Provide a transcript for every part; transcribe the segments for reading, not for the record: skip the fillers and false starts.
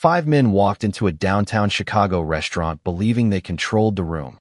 5 men walked into a downtown Chicago restaurant believing they controlled the room.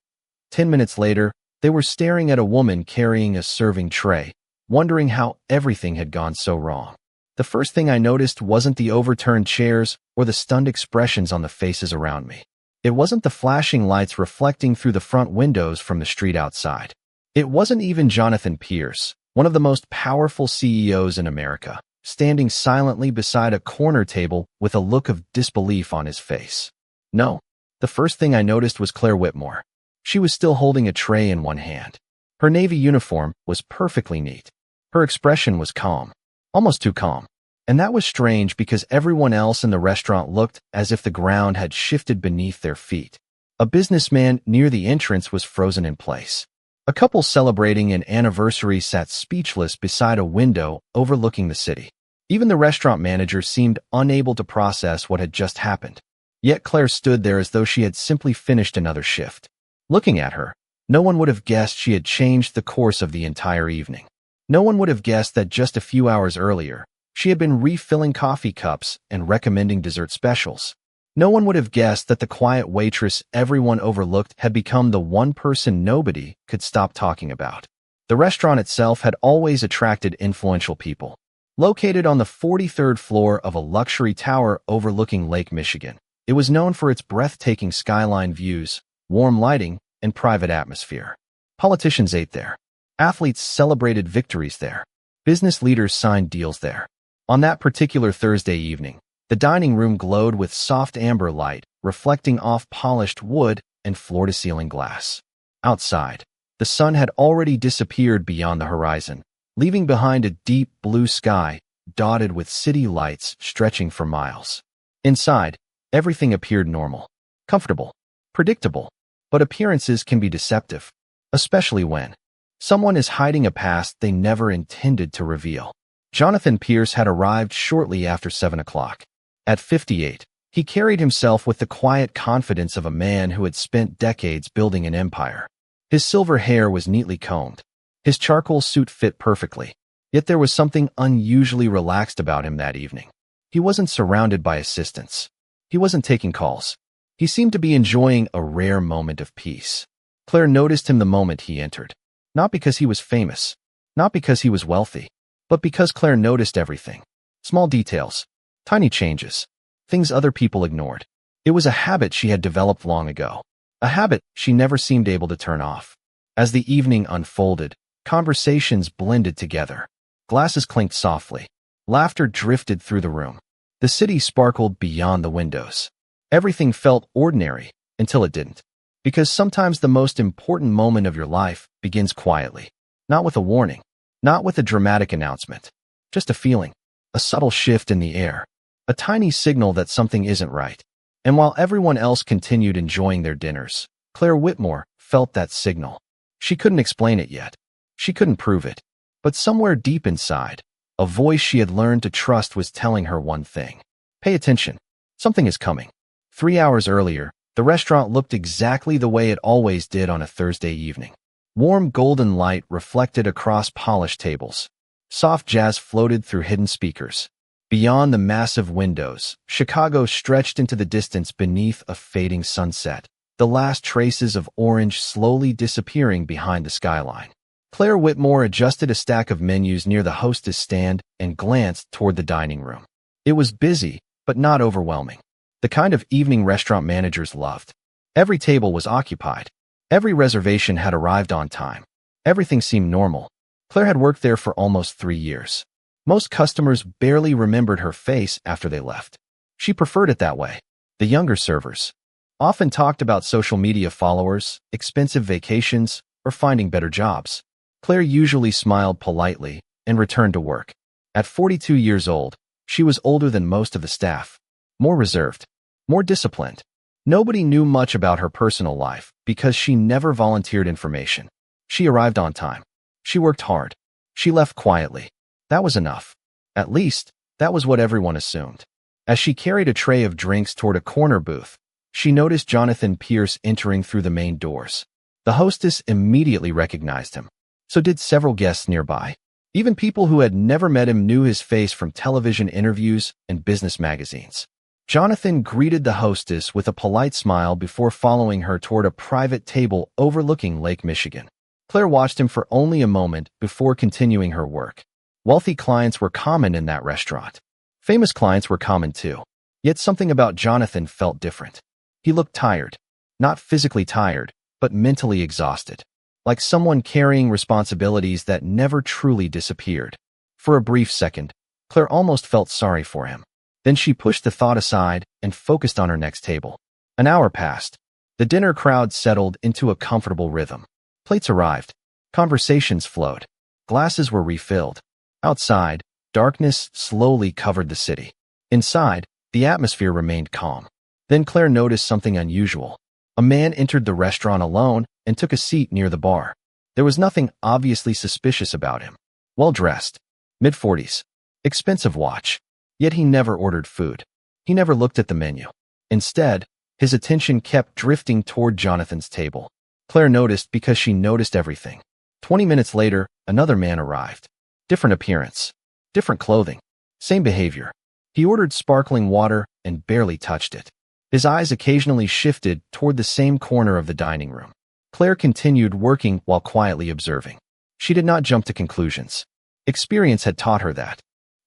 10 minutes later, they were staring at a woman carrying a serving tray, wondering how everything had gone so wrong. The first thing I noticed wasn't the overturned chairs or the stunned expressions on the faces around me. It wasn't the flashing lights reflecting through the front windows from the street outside. It wasn't even Jonathan Pierce, one of the most powerful CEOs in America, standing silently beside a corner table with a look of disbelief on his face. No, the first thing I noticed was Claire Whitmore. She was still holding a tray in one hand. Her navy uniform was perfectly neat. Her expression was calm, almost too calm. And that was strange because everyone else in the restaurant looked as if the ground had shifted beneath their feet. A businessman near the entrance was frozen in place. A couple celebrating an anniversary sat speechless beside a window overlooking the city. Even the restaurant manager seemed unable to process what had just happened. Yet Claire stood there as though she had simply finished another shift. Looking at her, no one would have guessed she had changed the course of the entire evening. No one would have guessed that just a few hours earlier, she had been refilling coffee cups and recommending dessert specials. No one would have guessed that the quiet waitress everyone overlooked had become the one person nobody could stop talking about. The restaurant itself had always attracted influential people. Located on the 43rd floor of a luxury tower overlooking Lake Michigan, it was known for its breathtaking skyline views, warm lighting, and private atmosphere. Politicians ate there. Athletes celebrated victories there. Business leaders signed deals there. On that particular Thursday evening, the dining room glowed with soft amber light, reflecting off polished wood and floor-to-ceiling glass. Outside, the sun had already disappeared beyond the horizon, leaving behind a deep blue sky dotted with city lights stretching for miles. Inside, everything appeared normal, comfortable, predictable, but appearances can be deceptive, especially when someone is hiding a past they never intended to reveal. Jonathan Pierce had arrived shortly after 7 o'clock. At 58, he carried himself with the quiet confidence of a man who had spent decades building an empire. His silver hair was neatly combed. His charcoal suit fit perfectly. Yet there was something unusually relaxed about him that evening. He wasn't surrounded by assistants. He wasn't taking calls. He seemed to be enjoying a rare moment of peace. Claire noticed him the moment he entered. Not because he was famous, not because he was wealthy, but because Claire noticed everything. Small details, tiny changes, things other people ignored. It was a habit she had developed long ago, a habit she never seemed able to turn off. As the evening unfolded, conversations blended together. Glasses clinked softly. Laughter drifted through the room. The city sparkled beyond the windows. Everything felt ordinary until it didn't. Because sometimes the most important moment of your life begins quietly, not with a warning, not with a dramatic announcement, just a feeling, a subtle shift in the air, a tiny signal that something isn't right. And while everyone else continued enjoying their dinners, Claire Whitmore felt that signal. She couldn't explain it yet. She couldn't prove it. But somewhere deep inside, a voice she had learned to trust was telling her one thing. Pay attention. Something is coming. 3 hours earlier, the restaurant looked exactly the way it always did on a Thursday evening. Warm golden light reflected across polished tables. Soft jazz floated through hidden speakers. Beyond the massive windows, Chicago stretched into the distance beneath a fading sunset, the last traces of orange slowly disappearing behind the skyline. Claire Whitmore adjusted a stack of menus near the hostess stand and glanced toward the dining room. It was busy, but not overwhelming. The kind of evening restaurant managers loved. Every table was occupied. Every reservation had arrived on time. Everything seemed normal. Claire had worked there for almost 3 years. Most customers barely remembered her face after they left. She preferred it that way. The younger servers often talked about social media followers, expensive vacations, or finding better jobs. Claire usually smiled politely and returned to work. At 42 years old, she was older than most of the staff, more reserved, more disciplined. Nobody knew much about her personal life because she never volunteered information. She arrived on time. She worked hard. She left quietly. That was enough. At least, that was what everyone assumed. As she carried a tray of drinks toward a corner booth, she noticed Jonathan Pierce entering through the main doors. The hostess immediately recognized him. So did several guests nearby. Even people who had never met him knew his face from television interviews and business magazines. Jonathan greeted the hostess with a polite smile before following her toward a private table overlooking Lake Michigan. Claire watched him for only a moment before continuing her work. Wealthy clients were common in that restaurant. Famous clients were common too. Yet something about Jonathan felt different. He looked tired. Not physically tired, but mentally exhausted. Like someone carrying responsibilities that never truly disappeared. For a brief second, Claire almost felt sorry for him. Then she pushed the thought aside and focused on her next table. An hour passed. The dinner crowd settled into a comfortable rhythm. Plates arrived. Conversations flowed. Glasses were refilled. Outside, darkness slowly covered the city. Inside, the atmosphere remained calm. Then Claire noticed something unusual. A man entered the restaurant alone and took a seat near the bar. There was nothing obviously suspicious about him. Well-dressed. Mid-40s. Expensive watch. Yet he never ordered food. He never looked at the menu. Instead, his attention kept drifting toward Jonathan's table. Claire noticed because she noticed everything. 20 minutes later, another man arrived. Different appearance. Different clothing. Same behavior. He ordered sparkling water and barely touched it. His eyes occasionally shifted toward the same corner of the dining room. Claire continued working while quietly observing. She did not jump to conclusions. Experience had taught her that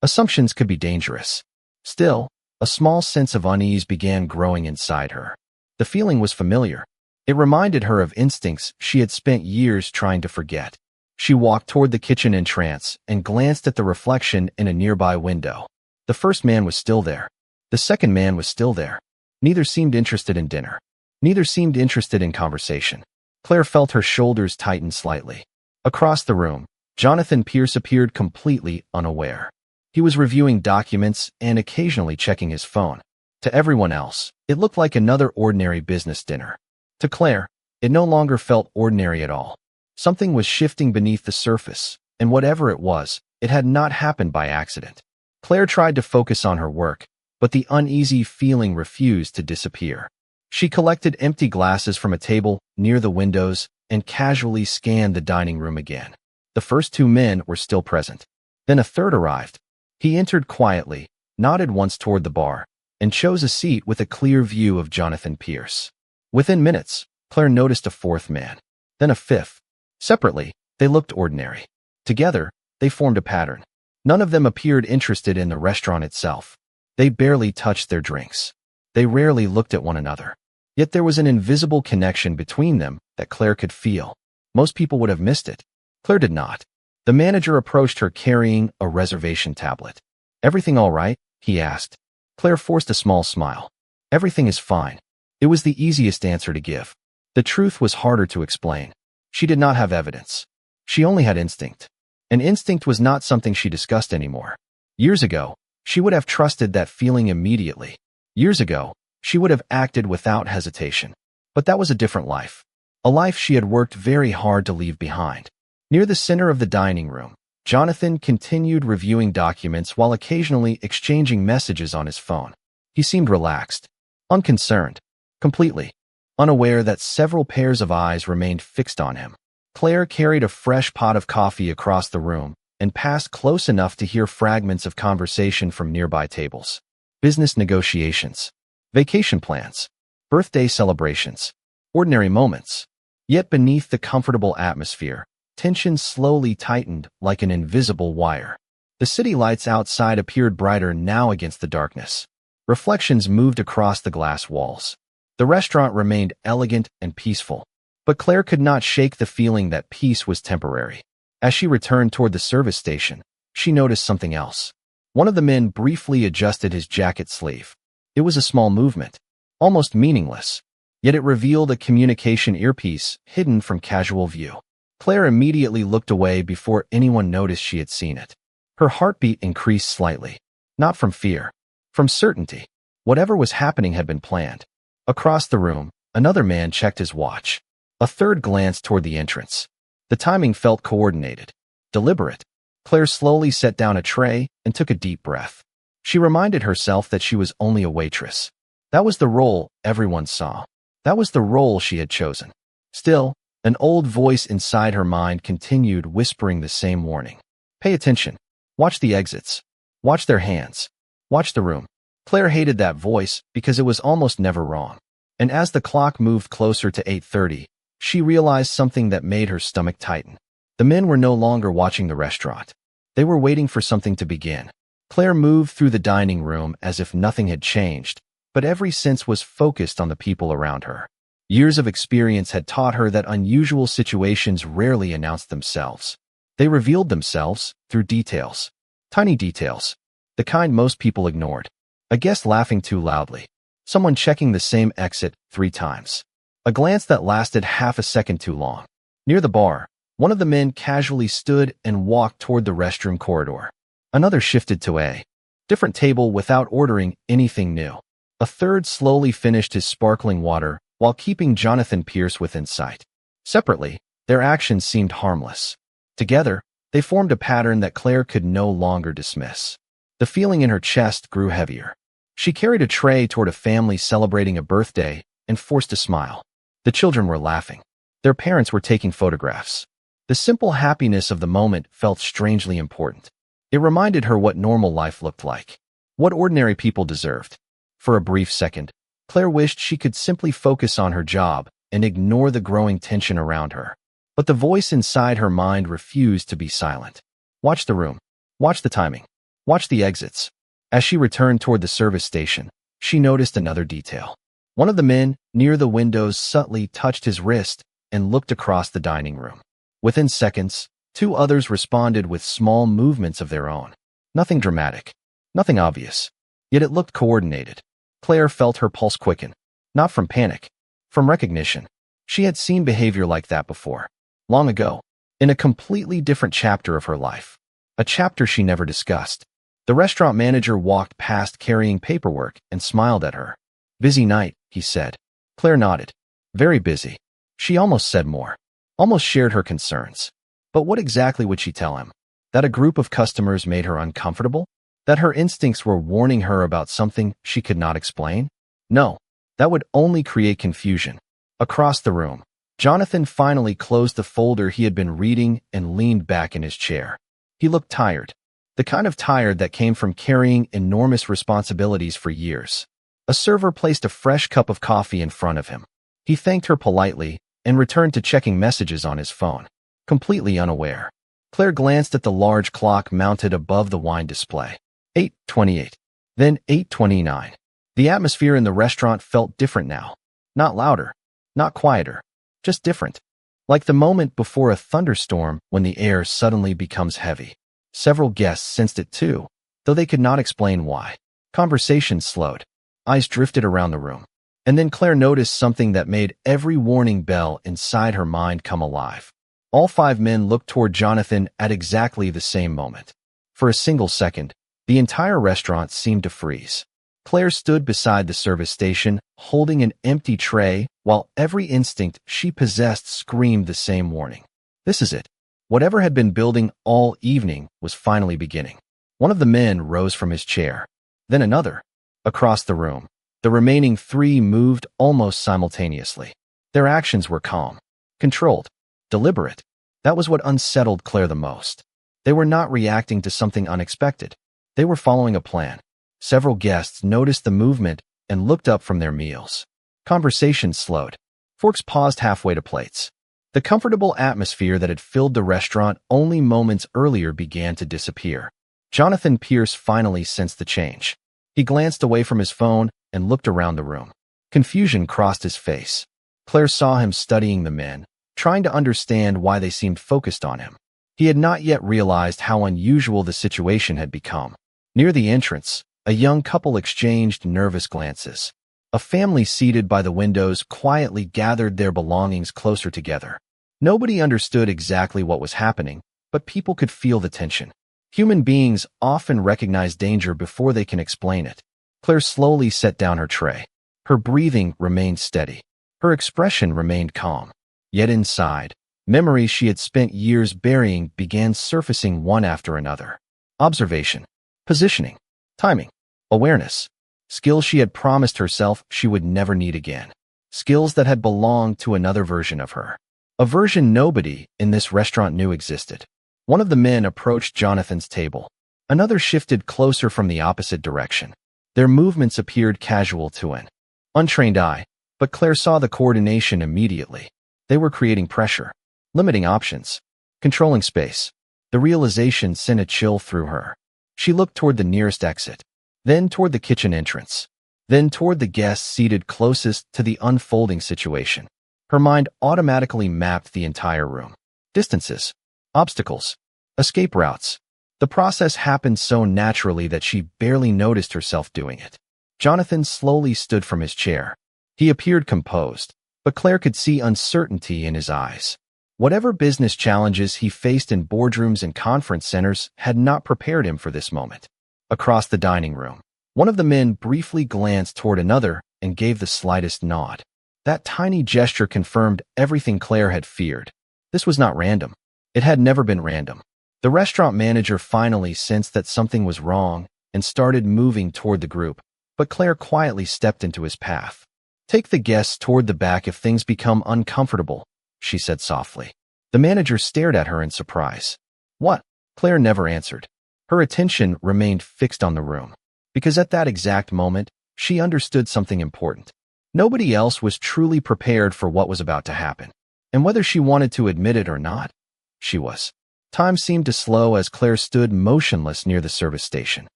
assumptions could be dangerous. Still, a small sense of unease began growing inside her. The feeling was familiar. It reminded her of instincts she had spent years trying to forget. She walked toward the kitchen in trance and glanced at the reflection in a nearby window. The first man was still there. The second man was still there. Neither seemed interested in dinner. Neither seemed interested in conversation. Claire felt her shoulders tighten slightly. Across the room, Jonathan Pierce appeared completely unaware. He was reviewing documents and occasionally checking his phone. To everyone else, it looked like another ordinary business dinner. To Claire, it no longer felt ordinary at all. Something was shifting beneath the surface, and whatever it was, it had not happened by accident. Claire tried to focus on her work, but the uneasy feeling refused to disappear. She collected empty glasses from a table near the windows and casually scanned the dining room again. The first two men were still present. Then a third arrived. He entered quietly, nodded once toward the bar, and chose a seat with a clear view of Jonathan Pierce. Within minutes, Claire noticed a fourth man, then a fifth. Separately, they looked ordinary. Together, they formed a pattern. None of them appeared interested in the restaurant itself. They barely touched their drinks. They rarely looked at one another. Yet there was an invisible connection between them that Claire could feel. Most people would have missed it. Claire did not. The manager approached her carrying a reservation tablet. "Everything all right?" he asked. Claire forced a small smile. "Everything is fine." It was the easiest answer to give. The truth was harder to explain. She did not have evidence. She only had instinct. And instinct was not something she discussed anymore. Years ago, she would have trusted that feeling immediately. Years ago, she would have acted without hesitation. But that was a different life. A life she had worked very hard to leave behind. Near the center of the dining room, Jonathan continued reviewing documents while occasionally exchanging messages on his phone. He seemed relaxed, unconcerned, completely unaware that several pairs of eyes remained fixed on him. Claire carried a fresh pot of coffee across the room and passed close enough to hear fragments of conversation from nearby tables. Business negotiations, vacation plans, birthday celebrations, ordinary moments. Yet beneath the comfortable atmosphere, tension slowly tightened like an invisible wire. The city lights outside appeared brighter now against the darkness. Reflections moved across the glass walls. The restaurant remained elegant and peaceful, but Claire could not shake the feeling that peace was temporary. As she returned toward the service station, she noticed something else. One of the men briefly adjusted his jacket sleeve. It was a small movement, almost meaningless, yet it revealed a communication earpiece hidden from casual view. Claire immediately looked away before anyone noticed she had seen it. Her heartbeat increased slightly, not from fear, from certainty. Whatever was happening had been planned. Across the room, another man checked his watch. A third glanced toward the entrance. The timing felt coordinated, deliberate. Claire slowly set down a tray and took a deep breath. She reminded herself that she was only a waitress. That was the role everyone saw. That was the role she had chosen. Still, an old voice inside her mind continued whispering the same warning. Pay attention. Watch the exits. Watch their hands. Watch the room. Claire hated that voice because it was almost never wrong. And as the clock moved closer to 8:30, she realized something that made her stomach tighten. The men were no longer watching the restaurant. They were waiting for something to begin. Claire moved through the dining room as if nothing had changed, but every sense was focused on the people around her. Years of experience had taught her that unusual situations rarely announced themselves. They revealed themselves through details. Tiny details. The kind most people ignored. A guest laughing too loudly. Someone checking the same exit 3 times. A glance that lasted half a second too long. Near the bar, one of the men casually stood and walked toward the restroom corridor. Another shifted to a different table without ordering anything new. A third slowly finished his sparkling water while keeping Jonathan Pierce within sight. Separately, their actions seemed harmless. Together, they formed a pattern that Claire could no longer dismiss. The feeling in her chest grew heavier. She carried a tray toward a family celebrating a birthday and forced a smile. The children were laughing. Their parents were taking photographs. The simple happiness of the moment felt strangely important. It reminded her what normal life looked like, what ordinary people deserved. For a brief second, Claire wished she could simply focus on her job and ignore the growing tension around her. But the voice inside her mind refused to be silent. Watch the room. Watch the timing. Watch the exits. As she returned toward the service station, she noticed another detail. One of the men near the windows subtly touched his wrist and looked across the dining room. Within seconds, 2 others responded with small movements of their own. Nothing dramatic. Nothing obvious. Yet it looked coordinated. Claire felt her pulse quicken. Not from panic. From recognition. She had seen behavior like that before. Long ago. In a completely different chapter of her life. A chapter she never discussed. The restaurant manager walked past carrying paperwork and smiled at her. "Busy night," he said. Claire nodded. "Very busy." She almost said more. Almost shared her concerns. But what exactly would she tell him? That a group of customers made her uncomfortable? That her instincts were warning her about something she could not explain? No, that would only create confusion. Across the room, Jonathan finally closed the folder he had been reading and leaned back in his chair. He looked tired. The kind of tired that came from carrying enormous responsibilities for years. A server placed a fresh cup of coffee in front of him. He thanked her politely and returned to checking messages on his phone, completely unaware. Claire glanced at the large clock mounted above the wine display. 8:28. Then 8:29. The atmosphere in the restaurant felt different now. Not louder, not quieter, just different. Like the moment before a thunderstorm when the air suddenly becomes heavy. Several guests sensed it too, though they could not explain why. Conversation slowed. Eyes drifted around the room. And then Claire noticed something that made every warning bell inside her mind come alive. All 5 men looked toward Jonathan at exactly the same moment. For a single second, the entire restaurant seemed to freeze. Claire stood beside the service station, holding an empty tray, while every instinct she possessed screamed the same warning. This is it. Whatever had been building all evening was finally beginning. One of the men rose from his chair. Then another. Across the room, the remaining 3 moved almost simultaneously. Their actions were calm, controlled, deliberate. That was what unsettled Claire the most. They were not reacting to something unexpected. They were following a plan. Several guests noticed the movement and looked up from their meals. Conversation slowed. Forks paused halfway to plates. The comfortable atmosphere that had filled the restaurant only moments earlier began to disappear. Jonathan Pierce finally sensed the change. He glanced away from his phone and looked around the room. Confusion crossed his face. Claire saw him studying the men, trying to understand why they seemed focused on him. He had not yet realized how unusual the situation had become. Near the entrance, a young couple exchanged nervous glances. A family seated by the windows quietly gathered their belongings closer together. Nobody understood exactly what was happening, but people could feel the tension. Human beings often recognize danger before they can explain it. Claire slowly set down her tray. Her breathing remained steady. Her expression remained calm. Yet inside, memories she had spent years burying began surfacing one after another. Observation, positioning, timing, awareness. Skills she had promised herself she would never need again. Skills that had belonged to another version of her. A version nobody in this restaurant knew existed. One of the men approached Jonathan's table. Another shifted closer from the opposite direction. Their movements appeared casual to an untrained eye, but Claire saw the coordination immediately. They were creating pressure, limiting options, controlling space. The realization sent a chill through her. She looked toward the nearest exit, then toward the kitchen entrance, then toward the guests seated closest to the unfolding situation. Her mind automatically mapped the entire room. Distances, obstacles, escape routes. The process happened so naturally that she barely noticed herself doing it. Jonathan slowly stood from his chair. He appeared composed, but Claire could see uncertainty in his eyes. Whatever business challenges he faced in boardrooms and conference centers had not prepared him for this moment. Across the dining room, one of the men briefly glanced toward another and gave the slightest nod. That tiny gesture confirmed everything Claire had feared. This was not random. It had never been random. The restaurant manager finally sensed that something was wrong and started moving toward the group, but Claire quietly stepped into his path. "Take the guests toward the back if things become uncomfortable," she said softly. The manager stared at her in surprise. "What?" Claire never answered. Her attention remained fixed on the room, because at that exact moment, she understood something important. Nobody else was truly prepared for what was about to happen. And whether she wanted to admit it or not, she was. Time seemed to slow as Claire stood motionless near the service station.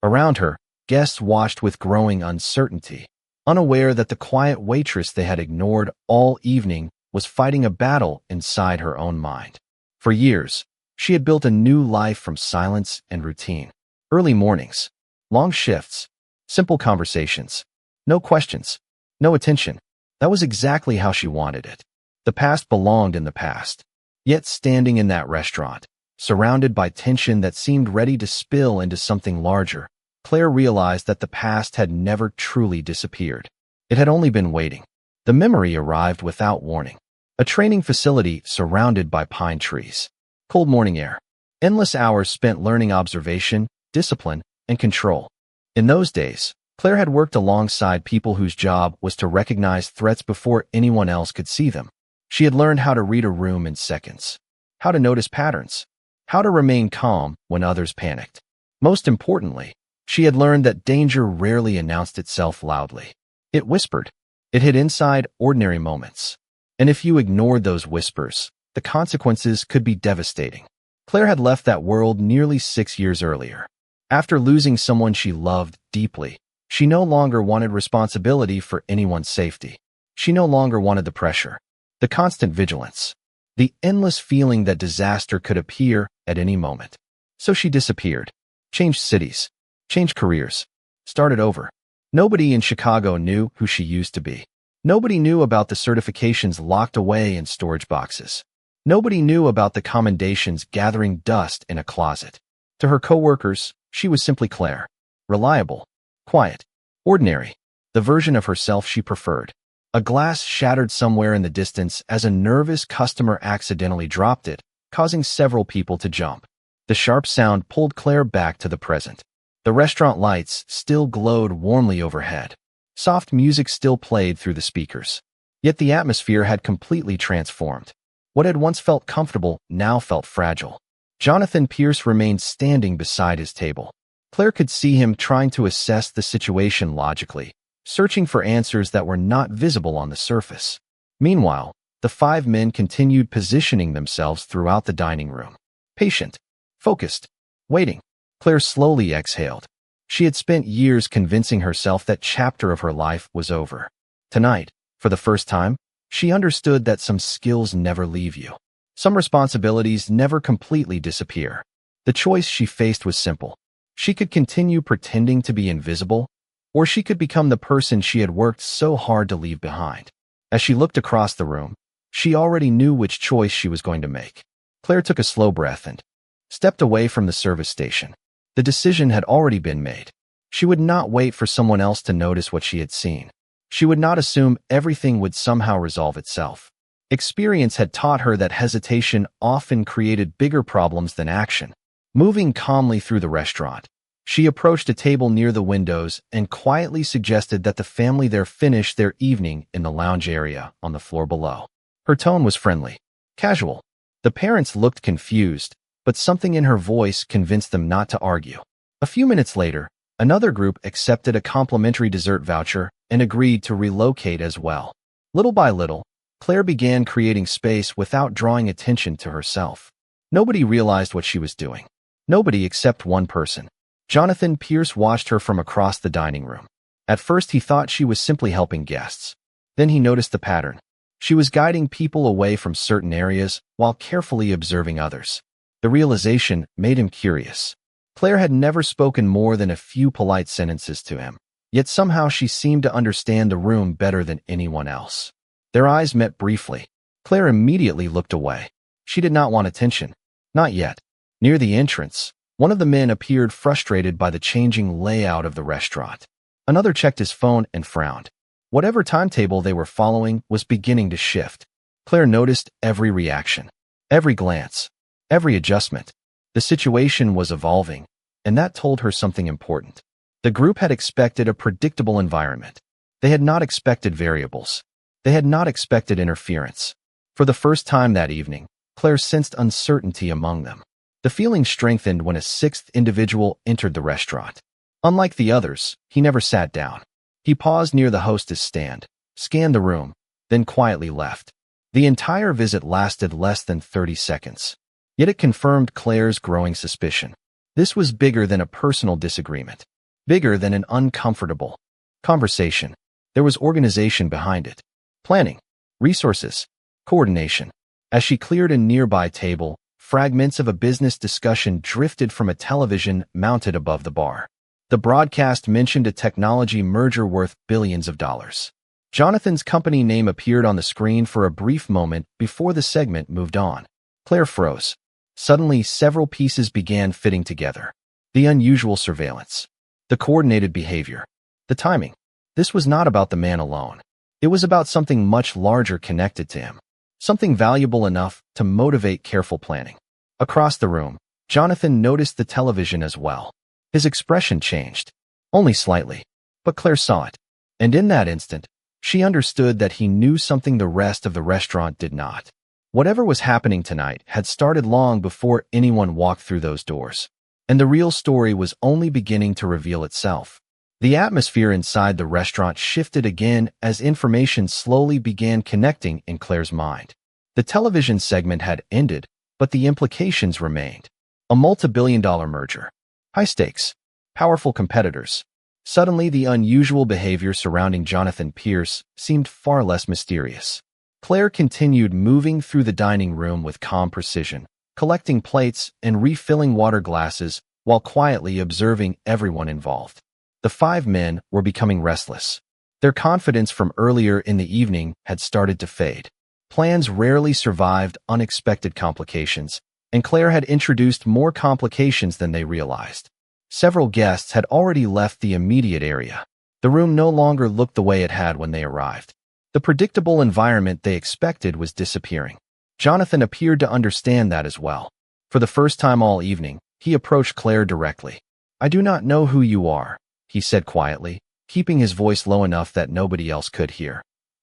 Around her, guests watched with growing uncertainty, unaware that the quiet waitress they had ignored all evening was fighting a battle inside her own mind. For years, she had built a new life from silence and routine. Early mornings, long shifts, simple conversations, no questions, no attention. That was exactly how she wanted it. The past belonged in the past. Yet standing in that restaurant, surrounded by tension that seemed ready to spill into something larger, Claire realized that the past had never truly disappeared. It had only been waiting. The memory arrived without warning. A training facility surrounded by pine trees. Cold morning air. Endless hours spent learning observation, discipline, and control. In those days, Claire had worked alongside people whose job was to recognize threats before anyone else could see them. She had learned how to read a room in seconds, how to notice patterns, how to remain calm when others panicked. Most importantly, she had learned that danger rarely announced itself loudly. It whispered. It hid inside ordinary moments. And if you ignored those whispers, the consequences could be devastating. Claire had left that world nearly 6 years earlier. After losing someone she loved deeply, she no longer wanted responsibility for anyone's safety. She no longer wanted the pressure, the constant vigilance, the endless feeling that disaster could appear at any moment. So she disappeared, changed cities, changed careers, started over. Nobody in Chicago knew who she used to be. Nobody knew about the certifications locked away in storage boxes. Nobody knew about the commendations gathering dust in a closet. To her coworkers, she was simply Claire. Reliable, quiet, ordinary, the version of herself she preferred. A glass shattered somewhere in the distance as a nervous customer accidentally dropped it, causing several people to jump. The sharp sound pulled Claire back to the present. The restaurant lights still glowed warmly overhead. Soft music still played through the speakers. Yet the atmosphere had completely transformed. What had once felt comfortable now felt fragile. Jonathan Pierce remained standing beside his table. Claire could see him trying to assess the situation logically, searching for answers that were not visible on the surface. Meanwhile, the 5 men continued positioning themselves throughout the dining room. Patient, focused, waiting. Claire slowly exhaled. She had spent years convincing herself that chapter of her life was over. Tonight, for the first time, she understood that some skills never leave you. Some responsibilities never completely disappear. The choice she faced was simple. She could continue pretending to be invisible, or she could become the person she had worked so hard to leave behind. As she looked across the room, she already knew which choice she was going to make. Claire took a slow breath and stepped away from the service station. The decision had already been made. She would not wait for someone else to notice what she had seen. She would not assume everything would somehow resolve itself. Experience had taught her that hesitation often created bigger problems than action. Moving calmly through the restaurant, she approached a table near the windows and quietly suggested that the family there finish their evening in the lounge area on the floor below. Her tone was friendly, casual. The parents looked confused, but something in her voice convinced them not to argue. A few minutes later, Another group accepted a complimentary dessert voucher and agreed to relocate as well. Little by little, Claire began creating space without drawing attention to herself. Nobody realized what she was doing. Nobody except one person. Jonathan Pierce watched her from across the dining room. At first he thought she was simply helping guests. Then he noticed the pattern. She was guiding people away from certain areas while carefully observing others. The realization made him curious. Claire had never spoken more than a few polite sentences to him, yet somehow she seemed to understand the room better than anyone else. Their eyes met briefly. Claire immediately looked away. She did not want attention. Not yet. Near the entrance, one of the men appeared frustrated by the changing layout of the restaurant. Another checked his phone and frowned. Whatever timetable they were following was beginning to shift. Claire noticed every reaction, every glance, every adjustment. The situation was evolving, and that told her something important. The group had expected a predictable environment. They had not expected variables. They had not expected interference. For the first time that evening, Claire sensed uncertainty among them. The feeling strengthened when a sixth individual entered the restaurant. Unlike the others, he never sat down. He paused near the hostess stand, scanned the room, then quietly left. The entire visit lasted less than 30 seconds. Yet it confirmed Claire's growing suspicion. This was bigger than a personal disagreement, bigger than an uncomfortable conversation. There was organization behind it. Planning, resources, coordination. As she cleared a nearby table, fragments of a business discussion drifted from a television mounted above the bar. The broadcast mentioned a technology merger worth billions of dollars. Jonathan's company name appeared on the screen for a brief moment before the segment moved on. Claire froze. Suddenly, several pieces began fitting together. The unusual surveillance, the coordinated behavior, the timing. This was not about the man alone. It was about something much larger connected to him. Something valuable enough to motivate careful planning. Across the room, Jonathan noticed the television as well. His expression changed. Only slightly. But Claire saw it. And in that instant, she understood that he knew something the rest of the restaurant did not. Whatever was happening tonight had started long before anyone walked through those doors. And the real story was only beginning to reveal itself. The atmosphere inside the restaurant shifted again as information slowly began connecting in Claire's mind. The television segment had ended, but the implications remained. A multi-billion-dollar merger. High stakes. Powerful competitors. Suddenly, the unusual behavior surrounding Jonathan Pierce seemed far less mysterious. Claire continued moving through the dining room with calm precision, collecting plates and refilling water glasses while quietly observing everyone involved. The five men were becoming restless. Their confidence from earlier in the evening had started to fade. Plans rarely survived unexpected complications, and Claire had introduced more complications than they realized. Several guests had already left the immediate area. The room no longer looked the way it had when they arrived. The predictable environment they expected was disappearing. Jonathan appeared to understand that as well. For the first time all evening, he approached Claire directly. "I do not know who you are," he said quietly, keeping his voice low enough that nobody else could hear.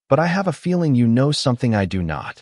"But I have a feeling you know something I do not."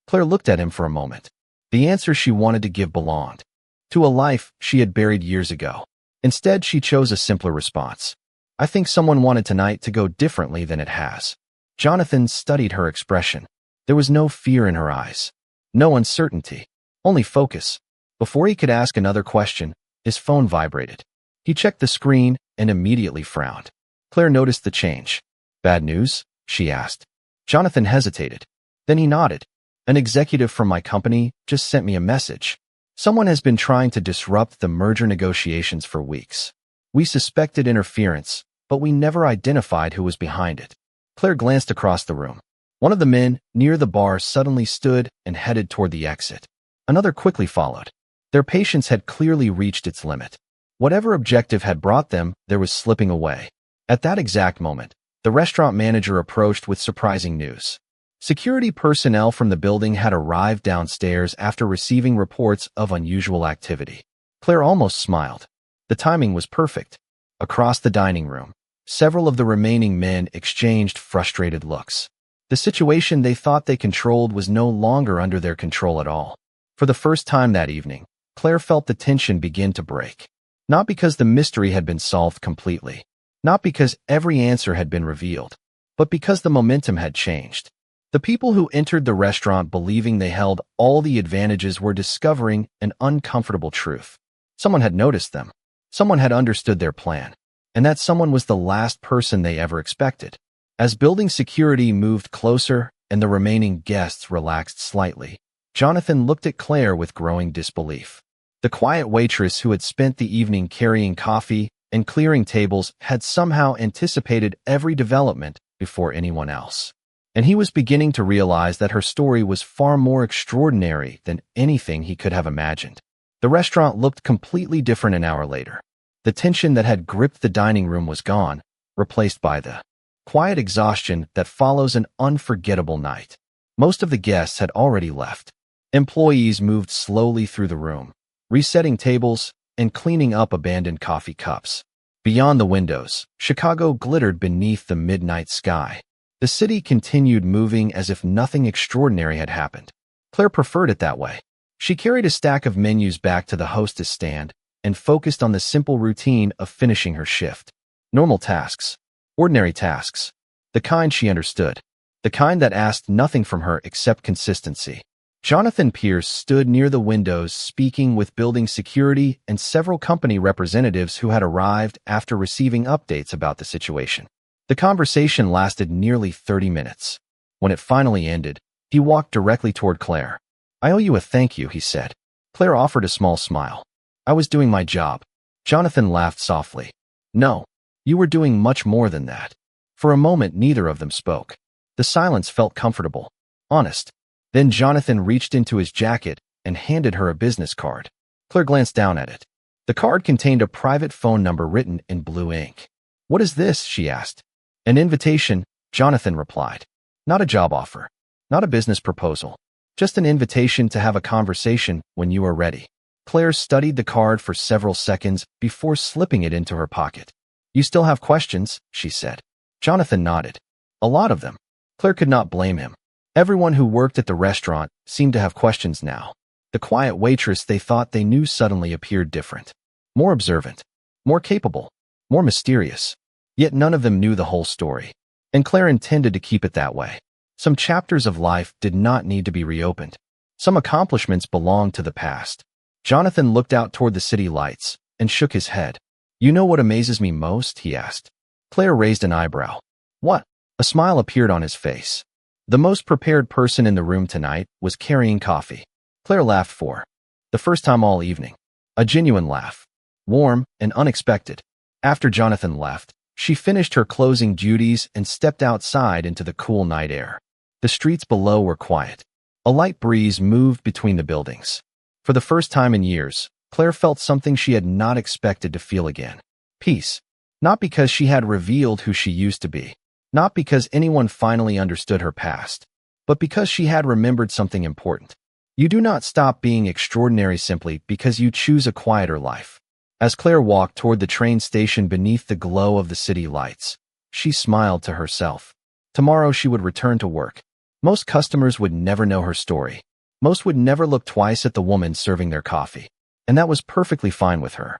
Claire looked at him for a moment. The answer she wanted to give belonged to a life she had buried years ago. Instead, she chose a simpler response. "I think someone wanted tonight to go differently than it has." Jonathan studied her expression. There was no fear in her eyes, no uncertainty, only focus. Before he could ask another question, his phone vibrated. He checked the screen and immediately frowned. Claire noticed the change. "Bad news?" she asked. Jonathan hesitated. Then he nodded. "An executive from my company just sent me a message. Someone has been trying to disrupt the merger negotiations for weeks. We suspected interference, but we never identified who was behind it." Claire glanced across the room. One of the men near the bar suddenly stood and headed toward the exit. Another quickly followed. Their patience had clearly reached its limit. Whatever objective had brought them, there was slipping away. At that exact moment, the restaurant manager approached with surprising news. Security personnel from the building had arrived downstairs after receiving reports of unusual activity. Claire almost smiled. The timing was perfect. Across the dining room, several of the remaining men exchanged frustrated looks. The situation they thought they controlled was no longer under their control at all. For the first time that evening, Claire felt the tension begin to break. Not because the mystery had been solved completely. Not because every answer had been revealed. But because the momentum had changed. The people who entered the restaurant believing they held all the advantages were discovering an uncomfortable truth. Someone had noticed them. Someone had understood their plan. And that someone was the last person they ever expected. As building security moved closer and the remaining guests relaxed slightly, Jonathan looked at Claire with growing disbelief. The quiet waitress who had spent the evening carrying coffee and clearing tables had somehow anticipated every development before anyone else. And he was beginning to realize that her story was far more extraordinary than anything he could have imagined. The restaurant looked completely different an hour later. The tension that had gripped the dining room was gone, replaced by the quiet exhaustion that follows an unforgettable night. Most of the guests had already left. Employees moved slowly through the room, resetting tables and cleaning up abandoned coffee cups. Beyond the windows, Chicago glittered beneath the midnight sky. The city continued moving as if nothing extraordinary had happened. Claire preferred it that way. She carried a stack of menus back to the hostess stand and focused on the simple routine of finishing her shift. Normal tasks. Ordinary tasks. The kind she understood. The kind that asked nothing from her except consistency. Jonathan Pierce stood near the windows speaking with building security and several company representatives who had arrived after receiving updates about the situation. The conversation lasted nearly 30 minutes. When it finally ended, he walked directly toward Claire. "I owe you a thank you," he said. Claire offered a small smile. "I was doing my job." Jonathan laughed softly. "No, you were doing much more than that." For a moment, neither of them spoke. The silence felt comfortable, honest. Then Jonathan reached into his jacket and handed her a business card. Claire glanced down at it. The card contained a private phone number written in blue ink. "What is this?" she asked. "An invitation," Jonathan replied. "Not a job offer. Not a business proposal. Just an invitation to have a conversation when you are ready." Claire studied the card for several seconds before slipping it into her pocket. "You still have questions?" she said. Jonathan nodded. "A lot of them." Claire could not blame him. Everyone who worked at the restaurant seemed to have questions now. The quiet waitress they thought they knew suddenly appeared different. More observant. More capable. More mysterious. Yet none of them knew the whole story. And Claire intended to keep it that way. Some chapters of life did not need to be reopened. Some accomplishments belonged to the past. Jonathan looked out toward the city lights and shook his head. "You know what amazes me most?" he asked. Claire raised an eyebrow. "What?" A smile appeared on his face. The most prepared person in the room tonight was carrying coffee. Claire laughed for the first time all evening. A genuine laugh. Warm and unexpected. After Jonathan left, she finished her closing duties and stepped outside into the cool night air. The streets below were quiet. A light breeze moved between the buildings. For the first time in years, Claire felt something she had not expected to feel again. Peace. Not because she had revealed who she used to be. Not because anyone finally understood her past. But because she had remembered something important. You do not stop being extraordinary simply because you choose a quieter life. As Claire walked toward the train station beneath the glow of the city lights, she smiled to herself. Tomorrow she would return to work. Most customers would never know her story. Most would never look twice at the woman serving their coffee. And that was perfectly fine with her.